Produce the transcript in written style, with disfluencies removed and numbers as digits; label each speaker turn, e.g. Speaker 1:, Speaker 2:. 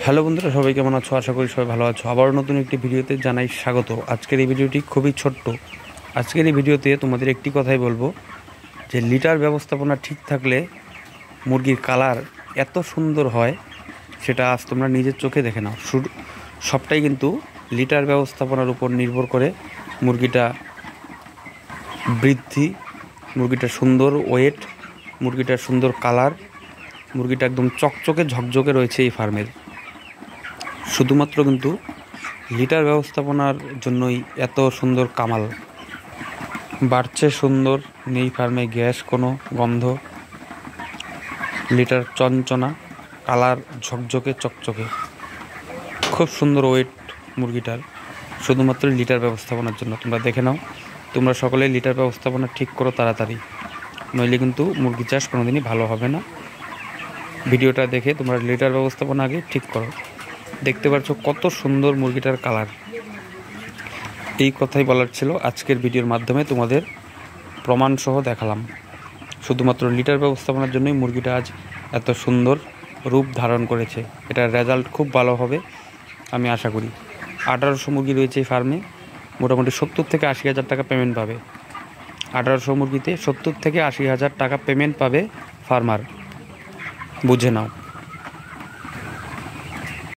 Speaker 1: Hello বন্ধুরা, সবাই কেমন আছো? আশা করি সবাই ভালো আছো। আবারও নতুন একটি ভিডিওতে জানাই স্বাগত। আজকের এই ভিডিওটি খুবই ছোট্ট। আজকের এই ভিডিওতে তোমাদের একটি কথাই বলবো যে লিটার ব্যবস্থাপনা ঠিক থাকলে মুরগির কালার এত সুন্দর হয়, সেটা আজ তোমরা নিজের চোখে দেখে নাও। সবটাই কিন্তু লিটার ব্যবস্থাপনার উপর নির্ভর করে মুরগিটা বৃদ্ধি, মুরগিটার সুন্দর ওয়েট, মুরগিটার সুন্দর কালার, মুরগিটা একদম চকচকে ঝকঝকে রয়েছে এই ফার্মের। শুধুমাত্র কিন্তু লিটার ব্যবস্থাপনার জন্যই এত সুন্দর কামাল বাড়ছে। সুন্দর, নেই ফার্মে গ্যাস, কোনো গন্ধ, লিটার চঞ্চনা, কালার ঝকঝকে চকচকে, খুব সুন্দর ওয়েট মুরগিটার, শুধুমাত্র লিটার ব্যবস্থাপনার জন্য। তোমরা দেখে নাও, তোমরা সকলে লিটার ব্যবস্থাপনা ঠিক করো তাড়াতাড়ি, নইলে কিন্তু মুরগি চাষ কোনোদিনই ভালো হবে না। ভিডিওটা দেখে তোমরা লিটার ব্যবস্থাপনা আগে ঠিক করো। দেখতে পাচ্ছ কত সুন্দর মুরগিটার কালার। এই কথাই বলার ছিল, আজকের ভিডিওর মাধ্যমে তোমাদের প্রমাণসহ দেখালাম। শুধুমাত্র লিটার ব্যবস্থাপনার জন্যই মুরগিটা আজ এত সুন্দর রূপ ধারণ করেছে। এটার রেজাল্ট খুব ভালো হবে আমি আশা করি। 1800 মুরগি রয়েছে এই ফার্মে, মোটামুটি 70 থেকে 80 হাজার টাকা পেমেন্ট পাবে। 1800 মুরগিতে 70 থেকে 80 হাজার টাকা পেমেন্ট পাবে ফার্মার, বুঝে নাও।